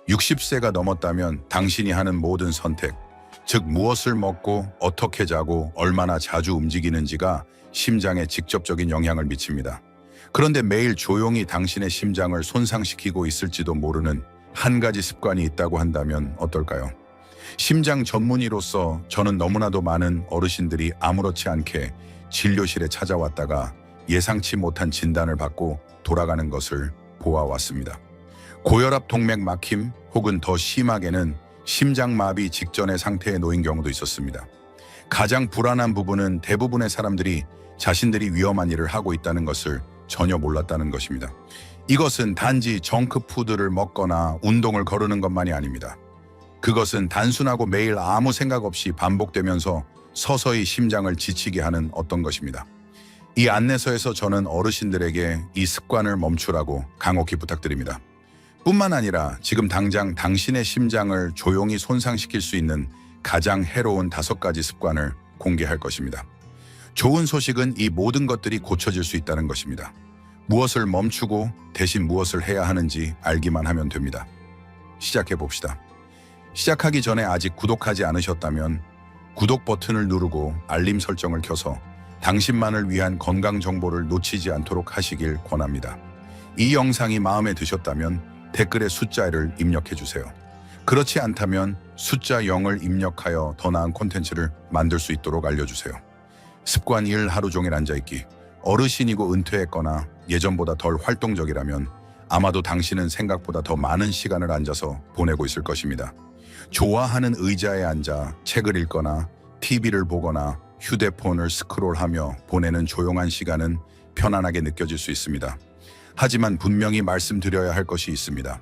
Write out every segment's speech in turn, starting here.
60세가 넘었다면 당신이 하는 모든 선택, 즉 무엇을 먹고 어떻게 자고 얼마나 자주 움직이는지가 심장에 직접적인 영향을 미칩니다. 그런데 매일 조용히 당신의 심장을 손상시키고 있을지도 모르는 한 가지 습관이 있다고 한다면 어떨까요? 심장 전문의로서 저는 너무나도 많은 어르신들이 아무렇지 않게 진료실에 찾아왔다가 예상치 못한 진단을 받고 돌아가는 것을 보아왔습니다. 고혈압 동맥 막힘 혹은 더 심하게는 심장마비 직전의 상태에 놓인 경우도 있었습니다. 가장 불안한 부분은 대부분의 사람들이 자신들이 위험한 일을 하고 있다는 것을 전혀 몰랐다는 것입니다. 이것은 단지 정크푸드를 먹거나 운동을 거르는 것만이 아닙니다. 그것은 단순하고 매일 아무 생각 없이 반복되면서 서서히 심장을 지치게 하는 어떤 것입니다. 이 안내서에서 저는 어르신들에게 이 습관을 멈추라고 강혹히 부탁드립니다. 뿐만 아니라 지금 당장 당신의 심장을 조용히 손상시킬 수 있는 가장 해로운 5가지 습관을 공개할 것입니다. 좋은 소식은 이 모든 것들이 고쳐질 수 있다는 것입니다. 무엇을 멈추고 대신 무엇을 해야 하는지 알기만 하면 됩니다. 시작해 봅시다. 시작하기 전에 아직 구독하지 않으셨다면 구독 버튼을 누르고 알림 설정을 켜서 당신만을 위한 건강 정보를 놓치지 않도록 하시길 권합니다. 이 영상이 마음에 드셨다면 댓글에 숫자를 입력해 주세요. 그렇지 않다면 숫자 0을 입력하여 더 나은 콘텐츠를 만들 수 있도록 알려주세요. 습관 1. 하루 종일 앉아있기. 어르신이고 은퇴했거나 예전보다 덜 활동적이라면 아마도 당신은 생각보다 더 많은 시간을 앉아서 보내고 있을 것입니다. 좋아하는 의자에 앉아 책을 읽거나 TV를 보거나 휴대폰을 스크롤하며 보내는 조용한 시간은 편안하게 느껴질 수 있습니다. 하지만 분명히 말씀드려야 할 것이 있습니다.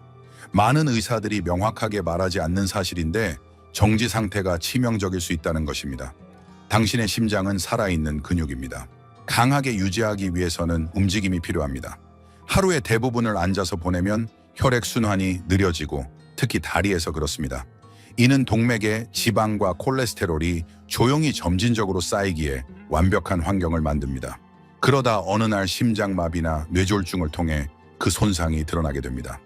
많은 의사들이 명확하게 말하지 않는 사실인데 정지 상태가 치명적일 수 있다는 것입니다. 당신의 심장은 살아있는 근육입니다. 강하게 유지하기 위해서는 움직임이 필요합니다. 하루의 대부분을 앉아서 보내면 혈액순환이 느려지고 특히 다리에서 그렇습니다. 이는 동맥에 지방과 콜레스테롤이 조용히 점진적으로 쌓이기에 완벽한 환경을 만듭니다. 그러다 어느 날 심장마비나 뇌졸중을 통해 그 손상이 드러나게 됩니다.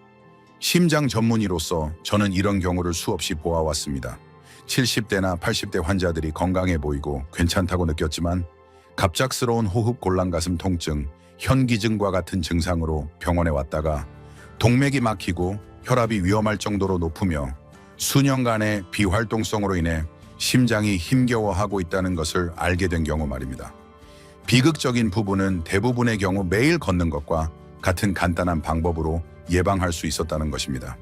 심장 전문의로서 저는 이런 경우를 수없이 보아왔습니다. 70대나 80대 환자들이 건강해 보이고 괜찮다고 느꼈지만 갑작스러운 호흡 곤란 가슴 통증, 현기증과 같은 증상으로 병원에 왔다가 동맥이 막히고 혈압이 위험할 정도로 높으며 수년간의 비활동성으로 인해 심장이 힘겨워하고 있다는 것을 알게 된 경우 말입니다. 비극적인 부분은 대부분의 경우 매일 걷는 것과 같은 간단한 방법으로 예방할 수 있었다는 것입니다.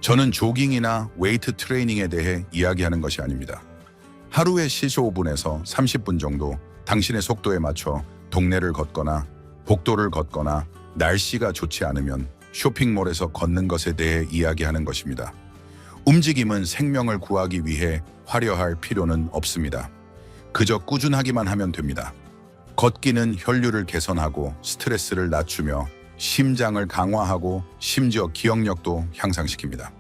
저는 조깅이나 웨이트 트레이닝에 대해 이야기하는 것이 아닙니다. 하루에 시속 5분에서 30분 정도 당신의 속도에 맞춰 동네를 걷거나 복도를 걷거나 날씨가 좋지 않으면 쇼핑몰에서 걷는 것에 대해 이야기하는 것입니다. 움직임은 생명을 구하기 위해 화려할 필요는 없습니다. 그저 꾸준하기만 하면 됩니다. 걷기는 혈류를 개선하고 스트레스를 낮추며 심장을 강화하고 심지어 기억력도 향상시킵니다.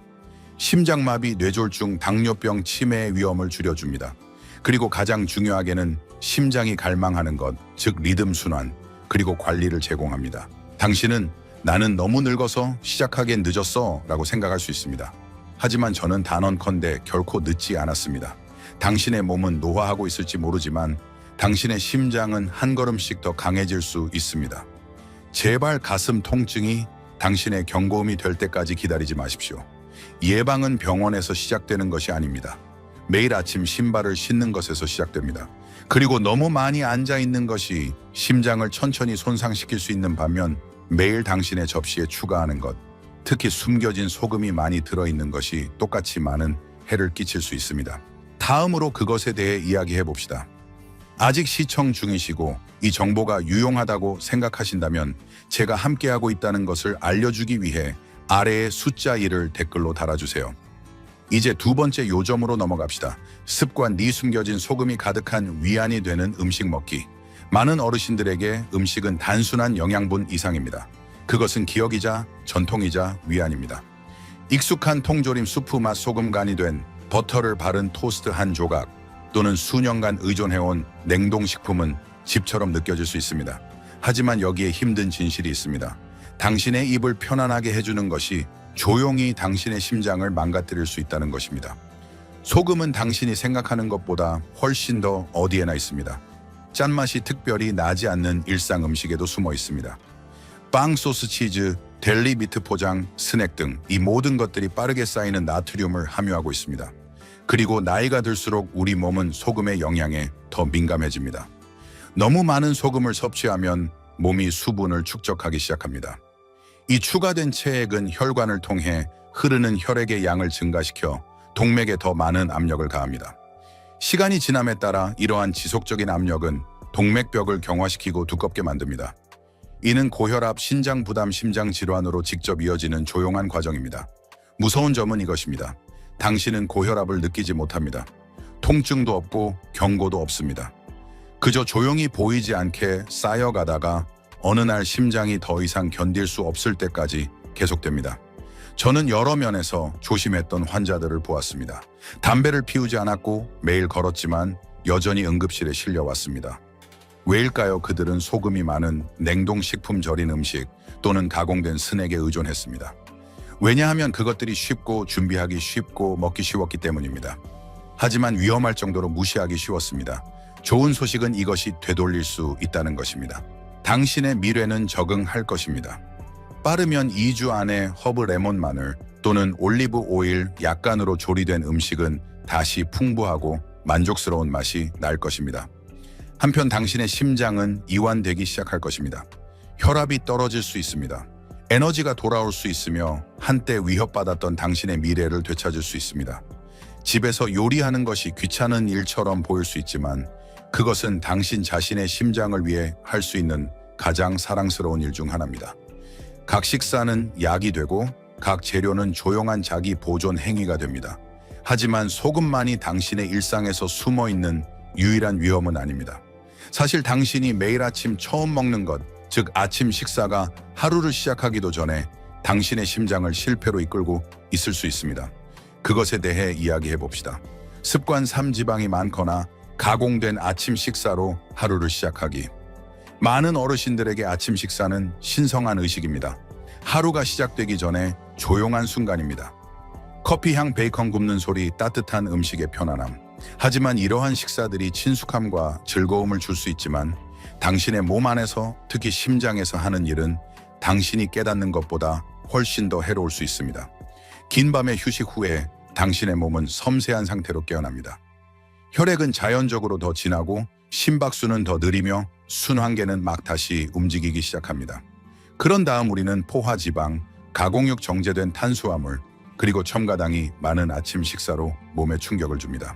심장마비, 뇌졸중, 당뇨병, 치매의 위험을 줄여줍니다. 그리고 가장 중요하게는 심장이 갈망하는 것, 즉 리듬 순환, 그리고 관리를 제공합니다. 당신은 나는 너무 늙어서 시작하기엔 늦었어 라고 생각할 수 있습니다. 하지만 저는 단언컨대 결코 늦지 않았습니다. 당신의 몸은 노화하고 있을지 모르지만 당신의 심장은 한 걸음씩 더 강해질 수 있습니다. 제발 가슴 통증이 당신의 경고음이 될 때까지 기다리지 마십시오. 예방은 병원에서 시작되는 것이 아닙니다. 매일 아침 신발을 신는 것에서 시작됩니다. 그리고 너무 많이 앉아 있는 것이 심장을 천천히 손상시킬 수 있는 반면 매일 당신의 접시에 추가하는 것, 특히 숨겨진 소금이 많이 들어있는 것이 똑같이 많은 해를 끼칠 수 있습니다. 다음으로 그것에 대해 이야기해 봅시다. 아직 시청 중이시고 이 정보가 유용하다고 생각하신다면 제가 함께하고 있다는 것을 알려주기 위해 아래에 숫자 1을 댓글로 달아주세요. 이제 2번째 요점으로 넘어갑시다. 습관 네 숨겨진 소금이 가득한 위안이 되는 음식 먹기. 많은 어르신들에게 음식은 단순한 영양분 이상입니다. 그것은 기억이자 전통이자 위안입니다. 익숙한 통조림 수프 맛 소금 간이 된 버터를 바른 토스트 한 조각 또는 수년간 의존해온 냉동식품은 집처럼 느껴질 수 있습니다. 하지만 여기에 힘든 진실이 있습니다. 당신의 입을 편안하게 해주는 것이 조용히 당신의 심장을 망가뜨릴 수 있다는 것입니다. 소금은 당신이 생각하는 것보다 훨씬 더 어디에나 있습니다. 짠맛이 특별히 나지 않는 일상 음식에도 숨어 있습니다. 빵, 소스, 치즈, 델리 미트 포장, 스낵 등 이 모든 것들이 빠르게 쌓이는 나트륨을 함유하고 있습니다. 그리고 나이가 들수록 우리 몸은 소금의 영향에 더 민감해집니다. 너무 많은 소금을 섭취하면 몸이 수분을 축적하기 시작합니다. 이 추가된 체액은 혈관을 통해 흐르는 혈액의 양을 증가시켜 동맥에 더 많은 압력을 가합니다. 시간이 지남에 따라 이러한 지속적인 압력은 동맥벽을 경화시키고 두껍게 만듭니다. 이는 고혈압, 신장 부담, 심장 질환으로 직접 이어지는 조용한 과정입니다. 무서운 점은 이것입니다. 당신은 고혈압을 느끼지 못합니다. 통증도 없고 경고도 없습니다. 그저 조용히 보이지 않게 쌓여가다가 어느 날 심장이 더 이상 견딜 수 없을 때까지 계속됩니다. 저는 여러 면에서 조심했던 환자들을 보았습니다. 담배를 피우지 않았고 매일 걸었지만 여전히 응급실에 실려왔습니다. 왜일까요? 그들은 소금이 많은 냉동식품 절인 음식 또는 가공된 스낵에 의존했습니다. 왜냐하면 그것들이 쉽고 준비하기 쉽고 먹기 쉬웠기 때문입니다. 하지만 위험할 정도로 무시하기 쉬웠습니다. 좋은 소식은 이것이 되돌릴 수 있다는 것입니다. 당신의 미래는 적응할 것입니다. 빠르면 2주 안에 허브 레몬 마늘 또는 올리브 오일 약간으로 조리된 음식은 다시 풍부하고 만족스러운 맛이 날 것입니다. 한편 당신의 심장은 이완되기 시작할 것입니다. 혈압이 떨어질 수 있습니다. 에너지가 돌아올 수 있으며 한때 위협받았던 당신의 미래를 되찾을 수 있습니다. 집에서 요리하는 것이 귀찮은 일처럼 보일 수 있지만 그것은 당신 자신의 심장을 위해 할 수 있는 가장 사랑스러운 일 중 하나입니다. 각 식사는 약이 되고 각 재료는 조용한 자기 보존 행위가 됩니다. 하지만 소금만이 당신의 일상에서 숨어있는 유일한 위험은 아닙니다. 사실 당신이 매일 아침 처음 먹는 것, 즉 아침 식사가 하루를 시작하기도 전에 당신의 심장을 실패로 이끌고 있을 수 있습니다. 그것에 대해 이야기해 봅시다. 습관 3, 지방이 많거나 가공된 아침 식사로 하루를 시작하기. 많은 어르신들에게 아침 식사는 신성한 의식입니다. 하루가 시작되기 전에 조용한 순간입니다. 커피향, 베이컨 굽는 소리, 따뜻한 음식의 편안함. 하지만 이러한 식사들이 친숙함과 즐거움을 줄 수 있지만 당신의 몸 안에서, 특히 심장에서 하는 일은 당신이 깨닫는 것보다 훨씬 더 해로울 수 있습니다. 긴 밤의 휴식 후에 당신의 몸은 섬세한 상태로 깨어납니다. 혈액은 자연적으로 더 진하고 심박수는 더 느리며 순환계는 막 다시 움직이기 시작합니다. 그런 다음 우리는 포화지방, 가공육 정제된 탄수화물, 그리고 첨가당이 많은 아침 식사로 몸에 충격을 줍니다.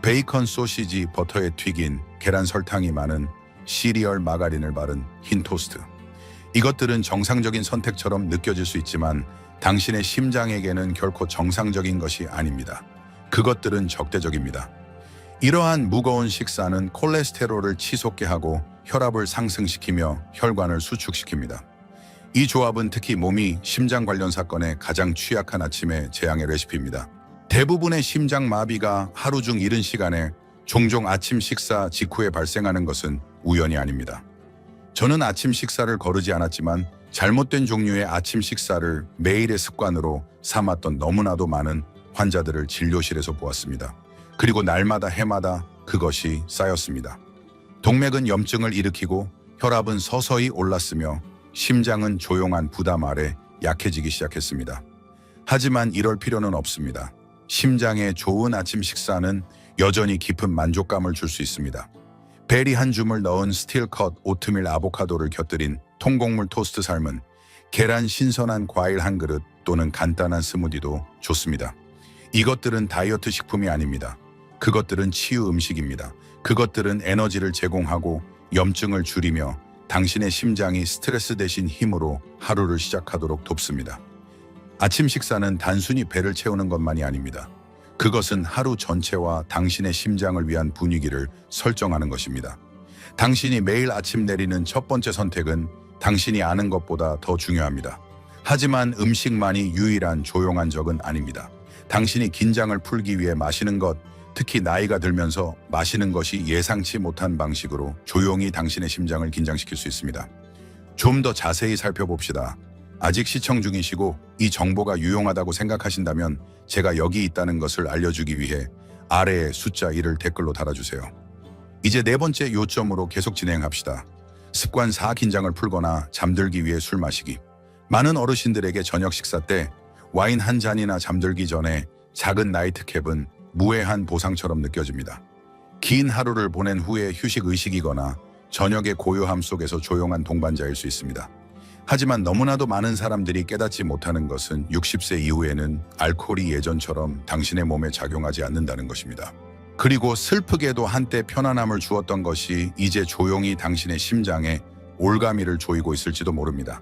베이컨, 소시지, 버터에 튀긴 계란, 설탕이 많은 시리얼, 마가린을 바른 흰 토스트. 이것들은 정상적인 선택처럼 느껴질 수 있지만 당신의 심장에게는 결코 정상적인 것이 아닙니다. 그것들은 적대적입니다. 이러한 무거운 식사는 콜레스테롤을 치솟게 하고 혈압을 상승시키며 혈관을 수축시킵니다. 이 조합은 특히 몸이 심장 관련 사건에 가장 취약한 아침의 재앙의 레시피입니다. 대부분의 심장 마비가 하루 중 이른 시간에 종종 아침 식사 직후에 발생하는 것은 우연이 아닙니다. 저는 아침 식사를 거르지 않았지만 잘못된 종류의 아침 식사를 매일의 습관으로 삼았던 너무나도 많은 환자들을 진료실에서 보았습니다. 그리고 날마다 해마다 그것이 쌓였습니다. 동맥은 염증을 일으키고 혈압은 서서히 올랐으며 심장은 조용한 부담 아래 약해지기 시작했습니다. 하지만 이럴 필요는 없습니다. 심장에 좋은 아침 식사는 여전히 깊은 만족감을 줄 수 있습니다. 베리 한 줌을 넣은 스틸컷 오트밀 아보카도를 곁들인 통곡물 토스트 삶은, 계란, 신선한 과일 한 그릇 또는 간단한 스무디도 좋습니다. 이것들은 다이어트 식품이 아닙니다. 그것들은 치유 음식입니다. 그것들은 에너지를 제공하고 염증을 줄이며 당신의 심장이 스트레스 대신 힘으로 하루를 시작하도록 돕습니다. 아침 식사는 단순히 배를 채우는 것만이 아닙니다. 그것은 하루 전체와 당신의 심장을 위한 분위기를 설정하는 것입니다. 당신이 매일 아침 내리는 첫 번째 선택은 당신이 아는 것보다 더 중요합니다. 하지만 음식만이 유일한 조용한 적은 아닙니다. 당신이 긴장을 풀기 위해 마시는 것, 특히 나이가 들면서 마시는 것이 예상치 못한 방식으로 조용히 당신의 심장을 긴장시킬 수 있습니다. 좀 더 자세히 살펴봅시다. 아직 시청 중이시고 이 정보가 유용하다고 생각하신다면 제가 여기 있다는 것을 알려주기 위해 아래에 숫자 1을 댓글로 달아주세요. 이제 네 번째 요점으로 계속 진행합시다. 습관 4 긴장을 풀거나 잠들기 위해 술 마시기. 많은 어르신들에게 저녁 식사 때 와인 한 잔이나 잠들기 전에 작은 나이트캡은 무해한 보상처럼 느껴집니다. 긴 하루를 보낸 후에 휴식 의식이거나 저녁의 고요함 속에서 조용한 동반자일 수 있습니다. 하지만 너무나도 많은 사람들이 깨닫지 못하는 것은 60세 이후에는 알코올이 예전처럼 당신의 몸에 작용하지 않는다는 것입니다. 그리고 슬프게도 한때 편안함을 주었던 것이 이제 조용히 당신의 심장에 올가미를 조이고 있을지도 모릅니다.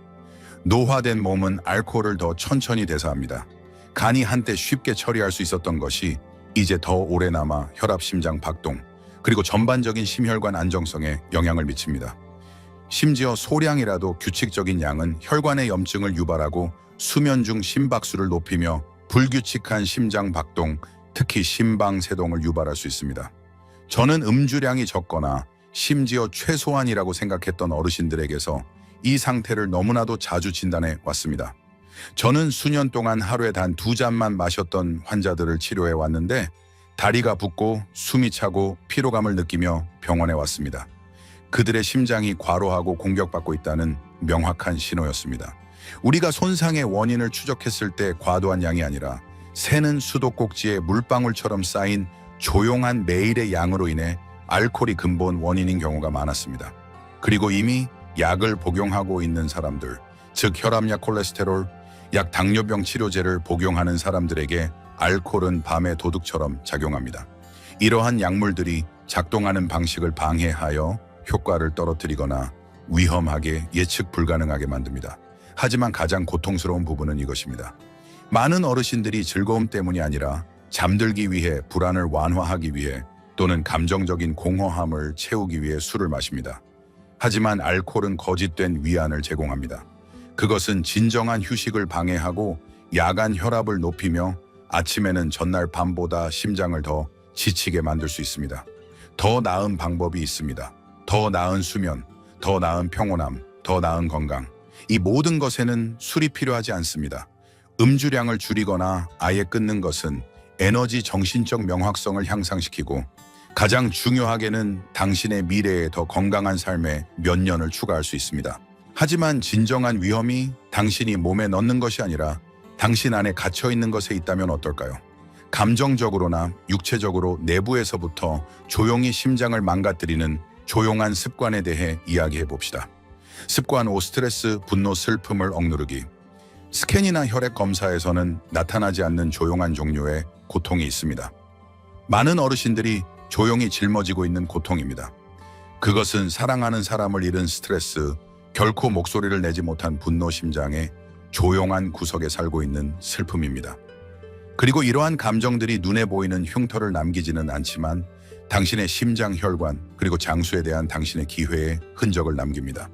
노화된 몸은 알코올을 더 천천히 대사합니다. 간이 한때 쉽게 처리할 수 있었던 것이 이제 더 오래 남아 혈압, 심장 박동, 그리고 전반적인 심혈관 안정성에 영향을 미칩니다. 심지어 소량이라도 규칙적인 양은 혈관의 염증을 유발하고 수면 중 심박수를 높이며 불규칙한 심장 박동, 특히 심방세동을 유발할 수 있습니다. 저는 음주량이 적거나 심지어 최소한이라고 생각했던 어르신들에게서 이 상태를 너무나도 자주 진단해 왔습니다. 저는 수년 동안 하루에 단 2잔만 마셨던 환자들을 치료해 왔는데 다리가 붓고 숨이 차고 피로감을 느끼며 병원에 왔습니다. 그들의 심장이 과로하고 공격받고 있다는 명확한 신호였습니다. 우리가 손상의 원인을 추적했을 때 과도한 양이 아니라 새는 수도꼭지에 물방울처럼 쌓인 조용한 매일의 양으로 인해 알코올이 근본 원인인 경우가 많았습니다. 그리고 이미 약을 복용하고 있는 사람들, 즉 혈압약, 콜레스테롤, 약 당뇨병 치료제를 복용하는 사람들에게 알코올은 밤의 도둑처럼 작용합니다. 이러한 약물들이 작동하는 방식을 방해하여 효과를 떨어뜨리거나 위험하게 예측 불가능하게 만듭니다. 하지만 가장 고통스러운 부분은 이것입니다. 많은 어르신들이 즐거움 때문이 아니라 잠들기 위해, 불안을 완화하기 위해 또는 감정적인 공허함을 채우기 위해 술을 마십니다. 하지만 알코올은 거짓된 위안을 제공합니다. 그것은 진정한 휴식을 방해하고 야간 혈압을 높이며 아침에는 전날 밤보다 심장을 더 지치게 만들 수 있습니다. 더 나은 방법이 있습니다. 더 나은 수면, 더 나은 평온함, 더 나은 건강. 이 모든 것에는 술이 필요하지 않습니다. 음주량을 줄이거나 아예 끊는 것은 에너지, 정신적 명확성을 향상시키고 가장 중요하게는 당신의 미래에 더 건강한 삶에 몇 년을 추가할 수 있습니다. 하지만 진정한 위험이 당신이 몸에 넣는 것이 아니라 당신 안에 갇혀 있는 것에 있다면 어떨까요? 감정적으로나 육체적으로 내부에서부터 조용히 심장을 망가뜨리는 조용한 습관에 대해 이야기해 봅시다. 습관 5. 스트레스, 분노, 슬픔을 억누르기. 스캔이나 혈액 검사에서는 나타나지 않는 조용한 종류의 고통이 있습니다. 많은 어르신들이 조용히 짊어지고 있는 고통입니다. 그것은 사랑하는 사람을 잃은 스트레스, 결코 목소리를 내지 못한 분노, 심장의 조용한 구석에 살고 있는 슬픔입니다. 그리고 이러한 감정들이 눈에 보이는 흉터를 남기지는 않지만 당신의 심장 혈관 그리고 장수에 대한 당신의 기회의 흔적을 남깁니다.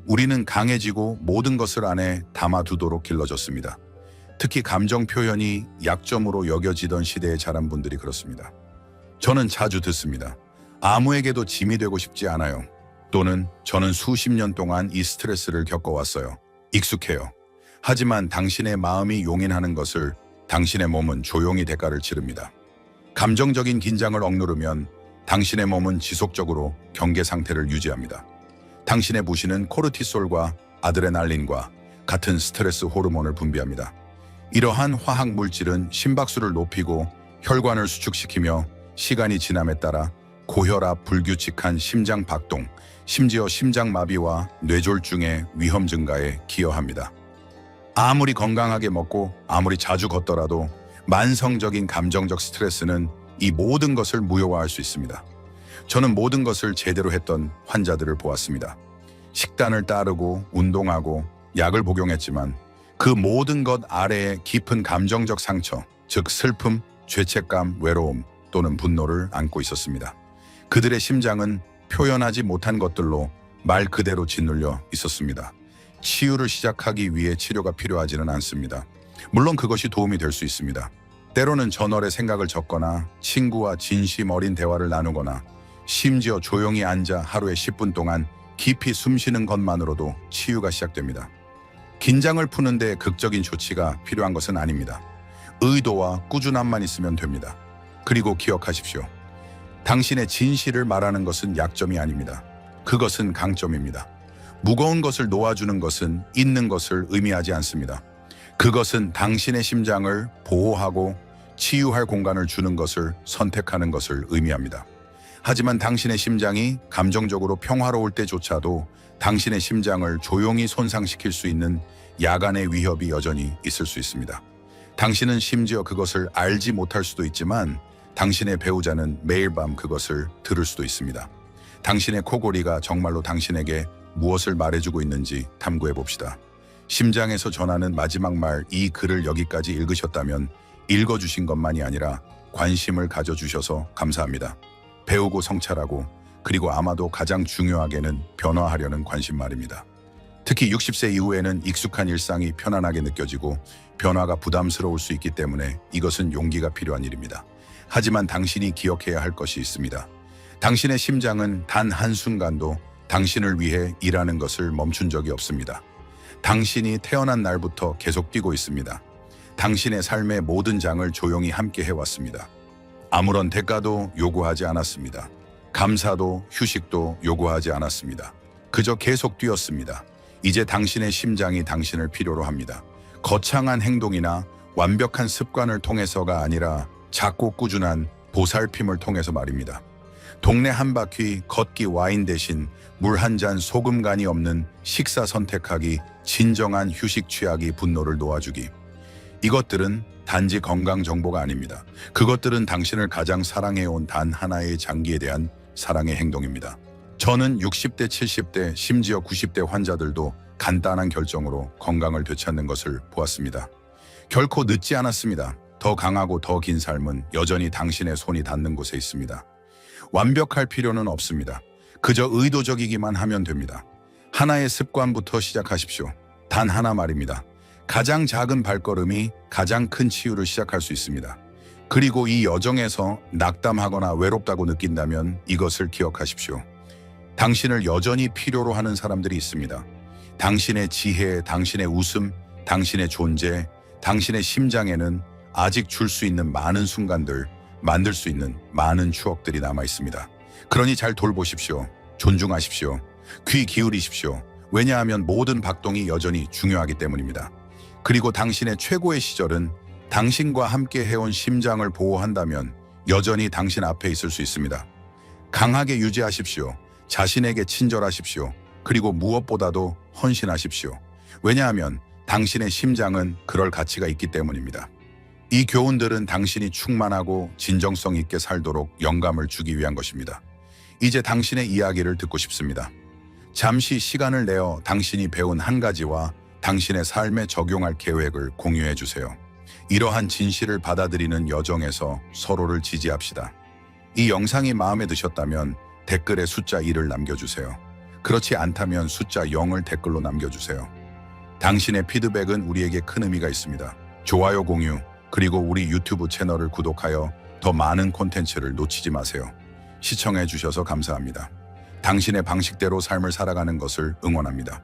우리는 강해지고 모든 것을 안에 담아두도록 길러졌습니다. 특히 감정 표현이 약점으로 여겨지던 시대에 자란 분들이 그렇습니다. 저는 자주 듣습니다. 아무에게도 짐이 되고 싶지 않아요. 또는 저는 수십 년 동안 이 스트레스를 겪어왔어요. 익숙해요. 하지만 당신의 마음이 용인하는 것을 당신의 몸은 조용히 대가를 치릅니다. 감정적인 긴장을 억누르면 당신의 몸은 지속적으로 경계 상태를 유지합니다. 당신의 부신은 코르티솔과 아드레날린과 같은 스트레스 호르몬을 분비합니다. 이러한 화학 물질은 심박수를 높이고 혈관을 수축시키며 시간이 지남에 따라 고혈압, 불규칙한 심장 박동, 심지어 심장마비와 뇌졸중의 위험 증가에 기여합니다. 아무리 건강하게 먹고 아무리 자주 걷더라도 만성적인 감정적 스트레스는 이 모든 것을 무효화할 수 있습니다. 저는 모든 것을 제대로 했던 환자들을 보았습니다. 식단을 따르고 운동하고 약을 복용했지만 그 모든 것 아래에 깊은 감정적 상처, 즉 슬픔, 죄책감, 외로움 또는 분노를 안고 있었습니다. 그들의 심장은 표현하지 못한 것들로 말 그대로 짓눌려 있었습니다. 치유를 시작하기 위해 치료가 필요하지는 않습니다. 물론 그것이 도움이 될 수 있습니다. 때로는 저널에 생각을 적거나 친구와 진심 어린 대화를 나누거나 심지어 조용히 앉아 하루에 10분 동안 깊이 숨쉬는 것만으로도 치유가 시작됩니다. 긴장을 푸는데 극적인 조치가 필요한 것은 아닙니다. 의도와 꾸준함만 있으면 됩니다. 그리고 기억하십시오. 당신의 진실을 말하는 것은 약점이 아닙니다. 그것은 강점입니다. 무거운 것을 놓아주는 것은 있는 것을 의미하지 않습니다. 그것은 당신의 심장을 보호하고 치유할 공간을 주는 것을 선택하는 것을 의미합니다. 하지만 당신의 심장이 감정적으로 평화로울 때조차도 당신의 심장을 조용히 손상시킬 수 있는 야간의 위협이 여전히 있을 수 있습니다. 당신은 심지어 그것을 알지 못할 수도 있지만 당신의 배우자는 매일 밤 그것을 들을 수도 있습니다. 당신의 코골이가 정말로 당신에게 무엇을 말해주고 있는지 탐구해 봅시다. 심장에서 전하는 마지막 말, 이 글을 여기까지 읽으셨다면 읽어주신 것만이 아니라 관심을 가져주셔서 감사합니다. 배우고 성찰하고 그리고 아마도 가장 중요하게는 변화하려는 관심 말입니다. 특히 60세 이후에는 익숙한 일상이 편안하게 느껴지고 변화가 부담스러울 수 있기 때문에 이것은 용기가 필요한 일입니다. 하지만 당신이 기억해야 할 것이 있습니다. 당신의 심장은 단 한순간도 당신을 위해 일하는 것을 멈춘 적이 없습니다. 당신이 태어난 날부터 계속 뛰고 있습니다. 당신의 삶의 모든 장을 조용히 함께 해왔습니다. 아무런 대가도 요구하지 않았습니다. 감사도 휴식도 요구하지 않았습니다. 그저 계속 뛰었습니다. 이제 당신의 심장이 당신을 필요로 합니다. 거창한 행동이나 완벽한 습관을 통해서가 아니라 작고 꾸준한 보살핌을 통해서 말입니다. 동네 한 바퀴 걷기, 와인 대신 물 한 잔, 소금 간이 없는 식사 선택하기, 진정한 휴식 취하기, 분노를 놓아주기. 이것들은 단지 건강 정보가 아닙니다. 그것들은 당신을 가장 사랑해온 단 하나의 장기에 대한 사랑의 행동입니다. 저는 60대, 70대, 심지어 90대 환자들도 간단한 결정으로 건강을 되찾는 것을 보았습니다. 결코 늦지 않았습니다. 더 강하고 더 긴 삶은 여전히 당신의 손이 닿는 곳에 있습니다. 완벽할 필요는 없습니다. 그저 의도적이기만 하면 됩니다. 하나의 습관부터 시작하십시오. 단 하나 말입니다. 가장 작은 발걸음이 가장 큰 치유를 시작할 수 있습니다. 그리고 이 여정에서 낙담하거나 외롭다고 느낀다면 이것을 기억하십시오. 당신을 여전히 필요로 하는 사람들이 있습니다. 당신의 지혜, 당신의 웃음, 당신의 존재, 당신의 심장에는 아직 줄 수 있는 많은 순간들, 만들 수 있는 많은 추억들이 남아 있습니다. 그러니 잘 돌보십시오. 존중하십시오. 귀 기울이십시오. 왜냐하면 모든 박동이 여전히 중요하기 때문입니다. 그리고 당신의 최고의 시절은 당신과 함께 해온 심장을 보호한다면 여전히 당신 앞에 있을 수 있습니다. 강하게 유지하십시오. 자신에게 친절하십시오. 그리고 무엇보다도 헌신하십시오. 왜냐하면 당신의 심장은 그럴 가치가 있기 때문입니다. 이 교훈들은 당신이 충만하고 진정성 있게 살도록 영감을 주기 위한 것입니다. 이제 당신의 이야기를 듣고 싶습니다. 잠시 시간을 내어 당신이 배운 한 가지와 당신의 삶에 적용할 계획을 공유해 주세요. 이러한 진실을 받아들이는 여정에서 서로를 지지합시다. 이 영상이 마음에 드셨다면 댓글에 숫자 1을 남겨주세요. 그렇지 않다면 숫자 0을 댓글로 남겨주세요. 당신의 피드백은 우리에게 큰 의미가 있습니다. 좋아요, 공유, 그리고 우리 유튜브 채널을 구독하여 더 많은 콘텐츠를 놓치지 마세요. 시청해 주셔서 감사합니다. 당신의 방식대로 삶을 살아가는 것을 응원합니다.